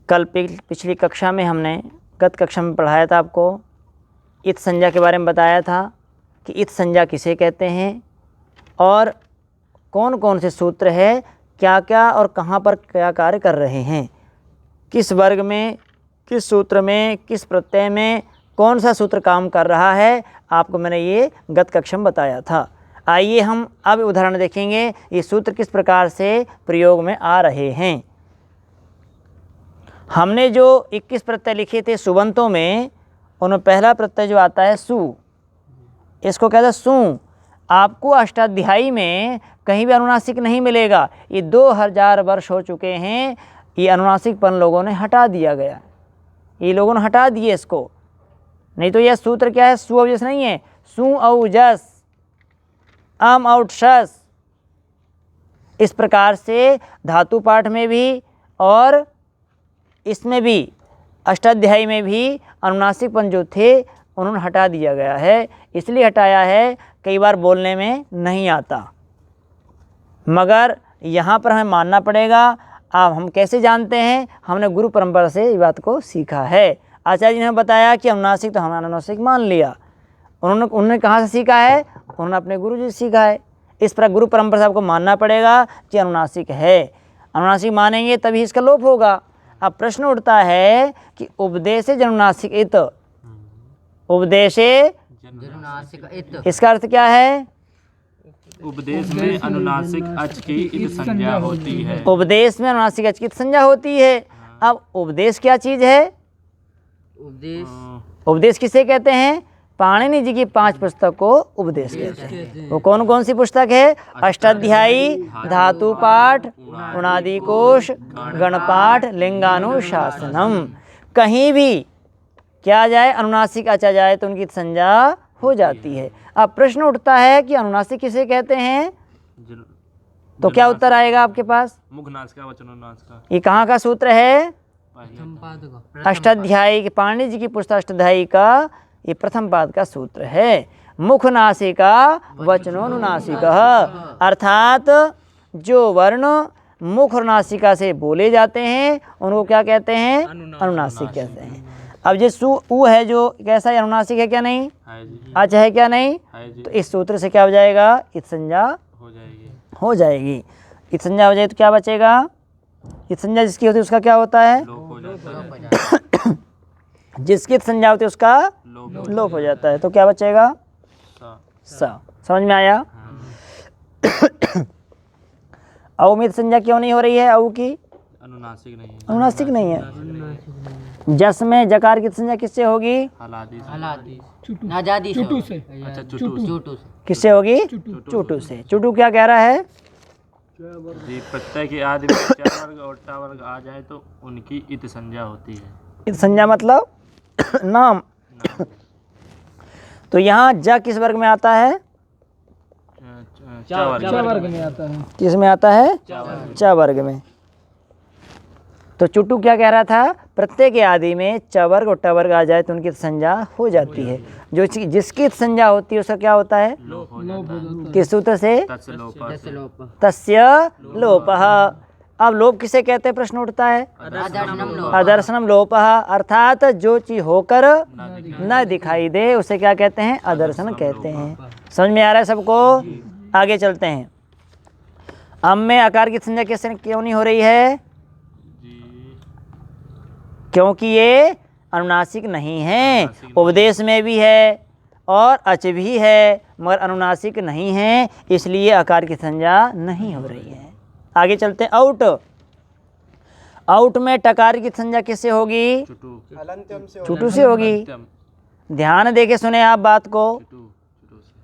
कल पिछली कक्षा में हमने गत कक्षा में पढ़ाया था आपको, इत संज्ञा के बारे में बताया था कि इत संज्ञा किसे कहते हैं और कौन कौन से सूत्र है, क्या क्या और कहाँ पर क्या कार्य कर रहे हैं, किस वर्ग में, किस सूत्र में, किस प्रत्यय में कौन सा सूत्र काम कर रहा है, आपको मैंने ये गत कक्षा में बताया था। आइए हम अब उदाहरण देखेंगे, ये सूत्र किस प्रकार से प्रयोग में आ रहे हैं। हमने जो 21 प्रत्यय लिखे थे सुबंतों में, उनमें पहला प्रत्यय जो आता है सु, इसको कहते हैं सु। आपको अष्टाध्यायी में कहीं भी अनुनासिक नहीं मिलेगा। ये 2000 वर्ष हो चुके हैं, ये अनुनासिकपन लोगों ने हटा दिया गया, ये लोगों ने हटा दिए इसको। नहीं तो यह सूत्र क्या है, सु अवजस नहीं है, सु औजस, अम औट शस। इस प्रकार से धातु पाठ में भी और इसमें भी अष्टाध्यायी में भी अनुनासिकपन जो थे उन्होंने हटा दिया गया है। इसलिए हटाया है, कई बार बोलने में नहीं आता, मगर यहाँ पर हमें मानना पड़ेगा। अब हम कैसे जानते हैं, हमने गुरु परंपरा से ये बात को सीखा है। आचार्य जी ने बताया कि अनुनासिक, तो हमने अनुनासिक मान लिया। उन्होंने कहाँ से सीखा है, उन्होंने अपने गुरु जी से सीखा है। इस पर गुरु परंपरा से आपको मानना पड़ेगा कि अनुनासिक है। अनुनासिक मानेंगे तभी इसका लोप होगा। अब प्रश्न उठता है कि उपदेशे जनुनासिक इत, उपदेशे इसका अर्थ क्या है? उपदेश में अनुनासिक अच की इत संज्ञा होती है। उपदेश में अनुनासिक अच की इत संज्ञा होती है। अब उपदेश क्या चीज़ है? उपदेश किसे कहते हैं? पाणिनि जी की 5 पुस्तक को उपदेश कहते हैं। वो कौन कौन सी पुस्तक है? अष्टाध्यायी, धातु पाठ, उणादि कोश, गणपाठ, लिंगानुशासनम। कहीं भी क्या जाए, अनुनासिक अचा जाए तो उनकी संज्ञा हो जाती है। अब प्रश्न उठता है कि अनुनासिक किसे कहते हैं, तो क्या उत्तर आएगा आपके पास? मुखनास का, वचनोनास का। ये कहाँ का सूत्र है? अष्टाध्यायी, पाणिनि जी की पुस्तक अष्टाध्यायी का ये प्रथम पाद का सूत्र है। मुखनासिका वचनोनुनासिकः, अर्थात जो वर्ण मुख और नासिका से बोले जाते हैं उनको क्या कहते हैं? अनुनासिक कहते हैं। अब जो सु उ है, जो कैसा है, अनुनासिक है क्या नहीं? अच है क्या नहीं? तो इस सूत्र से क्या हो जाएगा? इत संज्ञा हो जाएगी। इत संज्ञा हो जाए तो क्या बचेगा? इत संज्ञा जिसकी होती है उसका क्या होता है? जिसकी इत संज्ञा होती है उसका लोप हो जाता है। तो क्या बचेगा? सा। समझ में आया? औ में इत संज्ञा क्यों नहीं हो रही है? औ की अनुनासिक नहीं है। अनुनासिक नहीं है। जस में जकार की संज्ञा किससे होगी? चुटू से। अच्छा, चुटू से। किससे होगी? चुटू से। चुटू क्या कह रहा है? जी, प्रत्यय के आदि में च वर्ग और ट वर्ग आ जाए तो उनकी इत संज्ञा होती है। इत संज्ञा मतलब नाम। तो यहाँ ज किस वर्ग में आता है? च वर्ग में आता है। किस में आता है? च वर्ग में। तो चुटू क्या कह रहा था? प्रत्यय के आदि में च वर्ग और ट वर्ग आ जाए तो उनकी संज्ञा हो जाती है। जो जिसकी संज्ञा होती है उसका क्या होता है? किस सूत्र से? तस्य लोपः। अब लोप किसे कहते हैं? प्रश्न उठता है। अदर्शनम लोपः, अर्थात जो चीज होकर न दिखाई दे उसे क्या कहते हैं? अदर्शन कहते हैं। समझ में आ रहा है सबको? आगे चलते हैं। अम में आकार की संज्ञा कैसे क्यों नहीं हो रही है? क्योंकि ये अनुनासिक नहीं है। उपदेश में भी है और अच भी है, मगर अनुनासिक नहीं है, इसलिए आकार की संज्ञा नहीं हो रही है। आगे चलते हैं। आउट। आउट में टकार की संज्ञा किससे होगी? चुटू से होगी। ध्यान देके सुने आप बात को।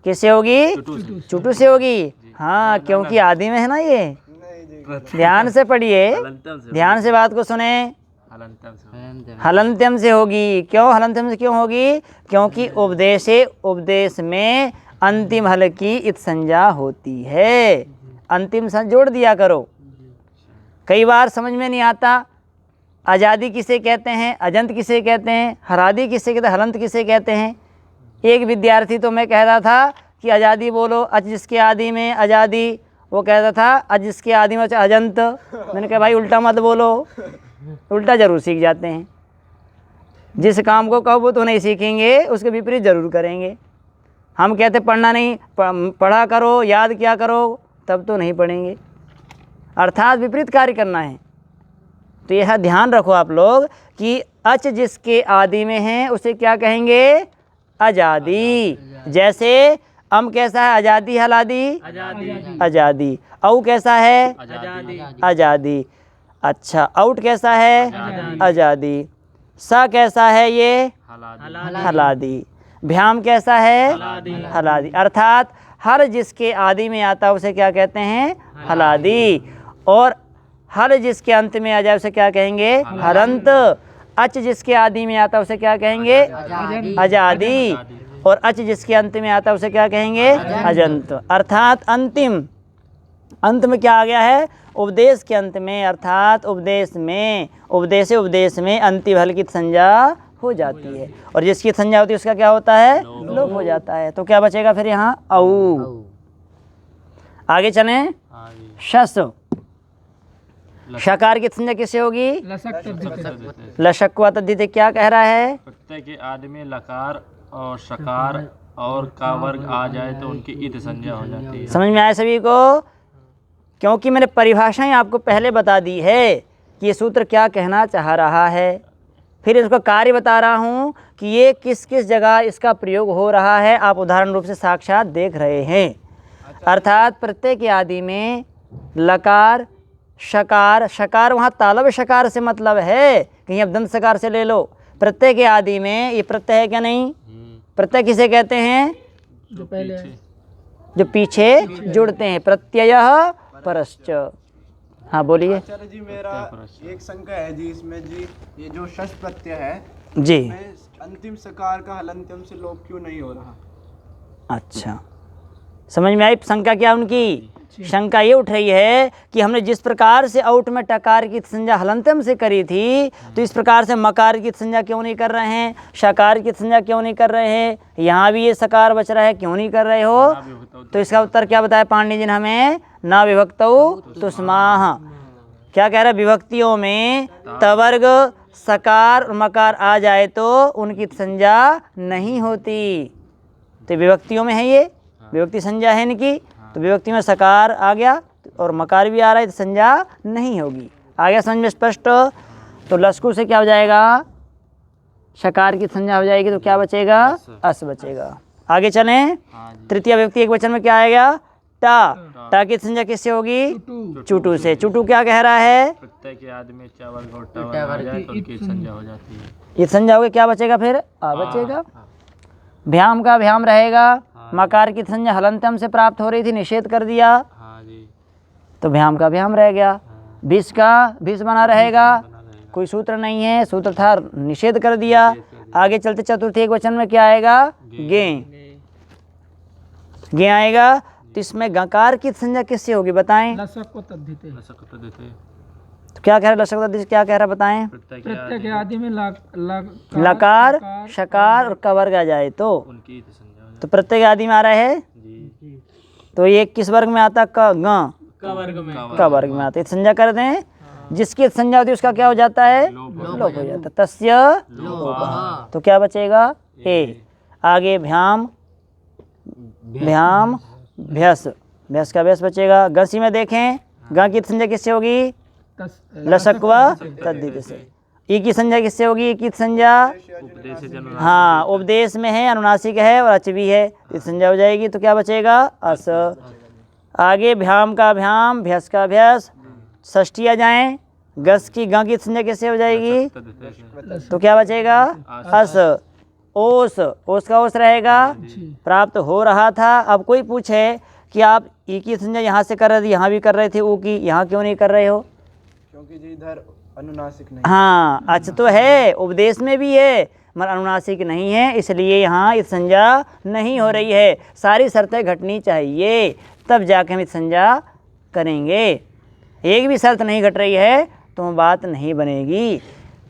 किससे होगी? चुटू से होगी। हाँ, क्योंकि आदि में है ना ये। ध्यान से पढ़िए, ध्यान से बात को सुने। हलंत्यम से होगी। क्यों हलंत्यम से क्यों होगी? क्योंकि उपदेश में अंतिम हल की इत संज्ञा होती है। अंतिम सन जोड़ दिया करो। कई बार समझ में नहीं आता, आज़ादी किसे कहते हैं, अजंत किसे कहते हैं, हरादी किसे कहते हैं, हलंत किसे कहते हैं। एक विद्यार्थी तो मैं कह रहा था जिसकी आज़ादी बोलो, अच जिसके आदि में आज़ादी। वो कहता था अच जिसके आदि में अजंत। मैंने कहा भाई उल्टा मत बोलो, उल्टा ज़रूर सीख जाते हैं। जिस काम को कहो वो तो नहीं सीखेंगे, उसके विपरीत ज़रूर करेंगे। हम कहते पढ़ना नहीं, पढ़ा करो, याद क्या करो, तब तो नहीं पढ़ेंगे, अर्थात विपरीत कार्य करना है। तो यह ध्यान रखो आप लोग कि अच जिसके आदि में है उसे क्या कहेंगे? आज़ादी। जैसे अम कैसा है? आज़ादी हलादी, आज़ादी। औ कैसा है? आज़ादी। अच्छा, आउट कैसा है? आज़ादी। सा कैसा है? ये हलादी। भ्याम कैसा है? हलादी। अर्थात हर जिसके आदि में आता है उसे क्या कहते हैं? हलादी। और हर जिसके अंत में आ जाए उसे क्या कहेंगे? हरंत। अच जिसके आदि में आता है उसे क्या कहेंगे? आज़ादी। और अच जिसके अंत में आता है उसे क्या कहेंगे? अजंत। अर्थात अंतिम, अंत में क्या आ गया है? उपदेश के अंत में, अर्थात उपदेश में, उपदेश में अंतिम हल की संज्ञा हो जाती है। और जिसकी संज्ञा होती है उसका क्या होता है? लोप हो जाता है। तो क्या बचेगा फिर यहाँ? औ। आगे चलें। शस। शकार की संज्ञा किससे होगी? लशक व तद्धित। क्या कह रहा है? प्रत्यय के आदि में लकार और शकार और का वर्ग आ जाए तो उनकी इत संज्ञा हो जाती है। समझ में आया सभी को? क्योंकि मैंने परिभाषाएं आपको पहले बता दी है कि ये सूत्र क्या कहना चाह रहा है, फिर इसको कार्य बता रहा हूँ कि ये किस किस जगह इसका प्रयोग हो रहा है, आप उदाहरण रूप से साक्षात देख रहे हैं। अर्थात प्रत्यय के आदि में लकार, शकार, शकार वहाँ तालब शकार से मतलब है, कहीं अब दंत शकार से ले लो। प्रत्यय के आदि में ये प्रत्यय है क्या नहीं? प्रत्यय किसे कहते हैं? जो पीछे जुड़ते हैं। प्रत्ययः परश्च। हाँ बोलिए। आचार्य जी, मेरा एक शंका है जी इसमें जी, ये जो शश प्रत्यय है जी, इसमें अंतिम सकार का हलंत्यम से लोप क्यों नहीं हो रहा? अच्छा, समझ में आई शंका क्या उनकी? शंका ये उठ रही है कि हमने जिस प्रकार से औट में टकार की संज्ञा हलंतम से करी थी, तो इस प्रकार से मकार की संज्ञा क्यों नहीं कर रहे हैं? शकार की संज्ञा क्यों नहीं कर रहे हैं? यहाँ भी ये सकार बच रहा है, क्यों नहीं कर रहे हो? तो इसका उत्तर क्या बताया पाणिनि जी ने हमें? ना विभक्तौ तुस्माह। क्या कह रहा है? विभक्तियों में तवर्ग, सकार और मकार आ जाए तो उनकी संज्ञा नहीं होती। तो विभक्तियों में है, ये विभक्ति संज्ञा है इनकी, तो विभक्ति में सकार आ गया और मकार भी आ रहा है, तो संज्ञा नहीं होगी। आ गया समझ में स्पष्ट? तो लस्कु से क्या हो जाएगा? शकार की संज्ञा हो जाएगी, तो क्या बचेगा? अस बचेगा। आगे चलें। तृतीय व्यक्ति एक वचन में क्या आएगा? टा। टा की संज्ञा किससे होगी? चुटू से। चुटू क्या कह रहा है? प्रत्यय के आदि में चा वर्ग और टा वर्ग आ जाए तो उनकी संज्ञा हो जाती है। ये संज्ञा होगी, क्या बचेगा फिर? आ बचेगा। भ्याम का भ्याम रहेगा। मकार की संज्ञा हलंतम से प्राप्त हो रही थी, निषेध कर दिया, तो भ्याम का भ्याम रह गया। भिस का भिस बना रहेगा, कोई सूत्र नहीं है, सूत्र था, निषेध कर दिया। आगे चलते चतुर्थी एक वचन में क्या आएगा? गे। गे आएगा। तो इसमें गकार की संज्ञा किससे होगी बताएं? तो क्या कह रहा है लशक तद्धित? क्या कह रहा बताएं? प्रत्यय के आदि में लकार, शकार और कवर्ग आ जाए तो उनकी इत संज्ञा हो तो प्रत्यय के आदि में आ रहा है, जाती तो ये किस वर्ग में आता? क है। वर्ग में आता है। संज्ञा कर दें, जिसकी संज्ञा होती है उसका क्या हो जाता है? लोप हो जाता है। तस्य लोपः। तो क्या बचेगा? ए। आगे भ्याम, भ्याम भ्यस, भ्यस का भ्यस बचेगा। गसी में देखें, ग की संज्ञा किससे होगी? लशक व तद्धित से। ई की संज्ञा किससे होगी? ई की संज्ञा हाँ उपदेश में है, अनुनासिक है और अच भी है, इस संज्ञा हो जाएगी, तो क्या बचेगा? अस। आगे भ्याम का भ्याम, भ्यस का भ्यस, षष्ठी आ जाएं। गस की ग की संज्ञा कैसे हो जाएगी? तो क्या बचेगा? अस। ओस, ओस का ओस रहेगा, प्राप्त हो रहा था। अब कोई पूछे कि आप ई की संज्ञा यहाँ से कर रहे थे, यहाँ भी कर रहे थे, ऊ की यहाँ क्यों नहीं कर रहे हो? क्योंकि जी इधर अनुनासिक नहीं। हाँ, अच्छा तो है, उपदेश में भी है मगर अनुनासिक नहीं है, इसलिए यहाँ इस संज्ञा नहीं हो रही है। सारी शर्तें घटनी चाहिए, तब जाके हम इस संज्ञा करेंगे। एक भी शर्त नहीं घट रही है तो बात नहीं बनेगी।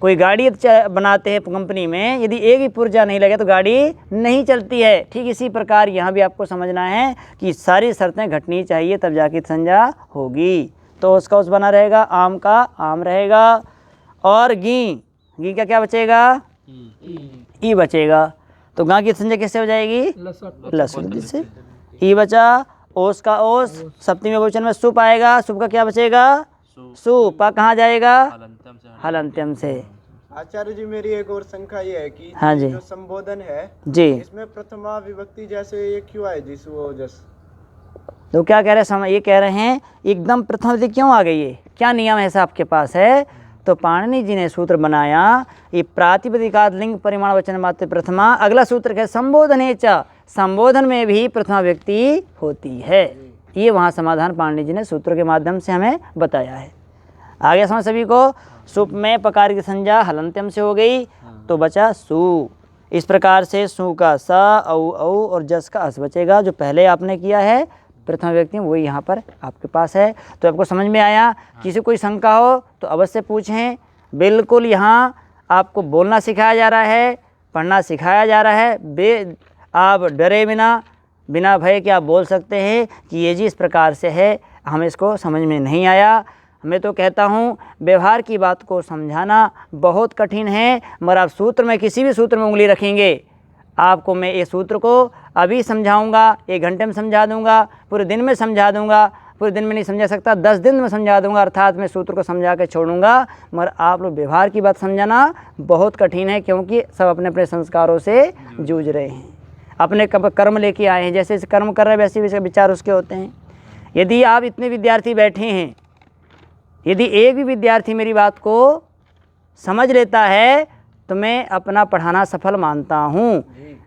कोई गाड़ी बनाते हैं कंपनी में, यदि एक भी पुर्जा नहीं लगे तो गाड़ी नहीं चलती है। ठीक इसी प्रकार यहाँ भी आपको समझना है कि सारी शर्तें घटनी चाहिए तब जाके संज्ञा होगी। तो उसका उस बना रहेगा, आम का आम रहेगा, और घी का क्या बचेगा, ई बचेगा। तो गां की संज्ञा कैसे हो जाएगी, लसुन से ई बचा, ओस का ओस, सप्तमी बहुवचन में सुप आएगा, सुप का क्या बचेगा, सुपा कहाँ जाएगा, हलंत्यम से। आचार्य जी मेरी एक और शंका ये है कि हाँ जी जो संबोधन है जी, इसमें प्रथमा विभक्ति जैसे ये क्यों है जी, सुओजस? तो क्या कह रहे हैं, ये कह रहे हैं एकदम प्रथम विभक्ति क्यों आ गई है, क्या नियम ऐसा आपके पास है। तो पाणिनि जी ने सूत्र बनाया, ये प्रातिपदिकात् लिंग परिमाण वचन मात्र प्रथमा, अगला सूत्र है संबोधने च, संबोधन में भी प्रथमा व्यक्ति होती है। ये वहाँ समाधान पाणिनि जी ने सूत्र के माध्यम से हमें बताया है। आगे समझ सभी को। सुप में पकार की संज्ञा हलंत्यम से हो गई, तो बचा सु। इस प्रकार से सु का स, औ और जस का अस बचेगा। जो पहले आपने किया है प्रथम व्यक्ति वही यहाँ पर आपके पास है। तो आपको समझ में आया। किसी कोई शंका हो तो अवश्य पूछें। बिल्कुल यहाँ आपको बोलना सिखाया जा रहा है, पढ़ना सिखाया जा रहा है। आप डरे बिना भय के आप बोल सकते हैं कि ये जी इस प्रकार से है, हमें इसको समझ में नहीं आया। मैं तो कहता हूँ व्यवहार की बात को समझाना बहुत कठिन है, मगर आप सूत्र में किसी भी सूत्र में उंगली रखेंगे, आपको मैं ये सूत्र को अभी समझाऊंगा, 1 घंटे में समझा दूंगा, पूरे दिन में समझा दूंगा, पूरे दिन में नहीं समझा सकता 10 दिन में समझा दूंगा, अर्थात मैं सूत्र को समझा के छोड़ूंगा। मगर आप लोग व्यवहार की बात समझाना बहुत कठिन है, क्योंकि सब अपने अपने संस्कारों से जूझ रहे हैं, अपने कर्म लेके आए हैं। जैसे जैसे कर्म कर रहे हैं वैसे वैसे विचार उसके होते हैं। यदि आप इतने विद्यार्थी बैठे हैं, यदि एक भी विद्यार्थी मेरी बात को समझ लेता है तो मैं अपना पढ़ाना सफल मानता हूँ।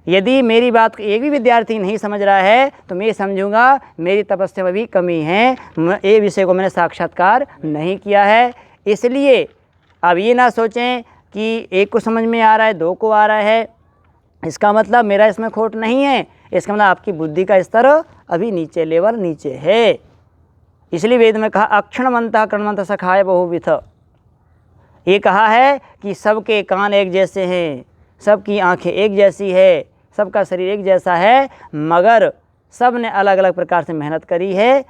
यदि मेरी बात को एक भी विद्यार्थी नहीं समझ रहा है तो मैं समझूंगा मेरी तपस्या में भी कमी है, ये विषय को मैंने साक्षात्कार नहीं किया है। इसलिए अब ये ना सोचें कि एक को समझ में आ रहा है, 2 को आ रहा है, इसका मतलब मेरा इसमें खोट नहीं है। इसका मतलब आपकी बुद्धि का स्तर अभी नीचे, लेवल नीचे है। इसलिए वेद में कहा अक्षणमंतः कर्णमंतः सखाय बहुविध। ये कहा है कि सबके कान एक जैसे हैं, सबकी आंखें एक जैसी है, सबका शरीर एक जैसा है, मगर सब ने अलग अलग प्रकार से मेहनत करी है।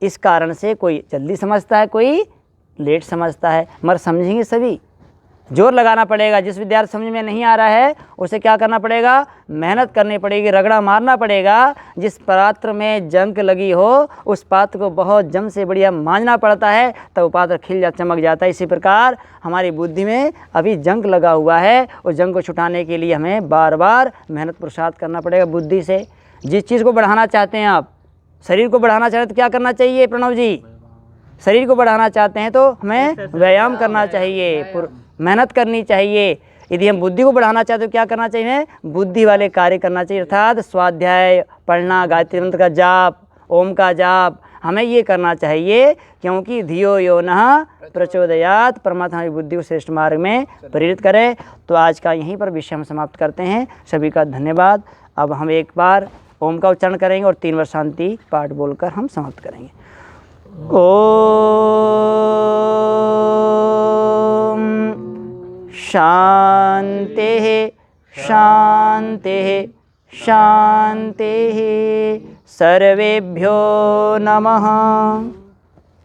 इस कारण से कोई जल्दी समझता है, कोई लेट समझता है, मगर समझेंगे सभी। जोर लगाना पड़ेगा। जिस विद्यार्थी समझ में नहीं आ रहा है उसे क्या करना पड़ेगा, मेहनत करनी पड़ेगी, रगड़ा मारना पड़ेगा। जिस पात्र में जंग लगी हो उस पात्र को बहुत जम से बढ़िया मांझना पड़ता है, तब वो पात्र खिल जा, चमक जाता है। इसी प्रकार हमारी बुद्धि में अभी जंग लगा हुआ है, उस जंग को छुटाने के लिए हमें बार बार मेहनत पुरुषार्थ करना पड़ेगा बुद्धि से। जिस चीज़ को बढ़ाना चाहते हैं आप, शरीर को बढ़ाना चाहते हैं तो क्या करना चाहिए प्रणव जी, शरीर को बढ़ाना चाहते हैं तो हमें व्यायाम करना चाहिए, मेहनत करनी चाहिए। यदि हम बुद्धि को बढ़ाना चाहते तो क्या करना चाहिए, बुद्धि वाले कार्य करना चाहिए, अर्थात स्वाध्याय, पढ़ना, गायत्री मंत्र का जाप, ओम का जाप, हमें ये करना चाहिए। क्योंकि धियो यो नः प्रचोदयात्, परमात्मा हमारी बुद्धि को श्रेष्ठ मार्ग में प्रेरित करे। तो आज का यहीं पर विषय हम समाप्त करते हैं। सभी का धन्यवाद। अब हम एक बार ओम का उच्चारण करेंगे और 3 बार शांति पाठ बोलकर हम समाप्त करेंगे। ओम शांतिः शांतिः शांतिः। सर्वेभ्यो नमः।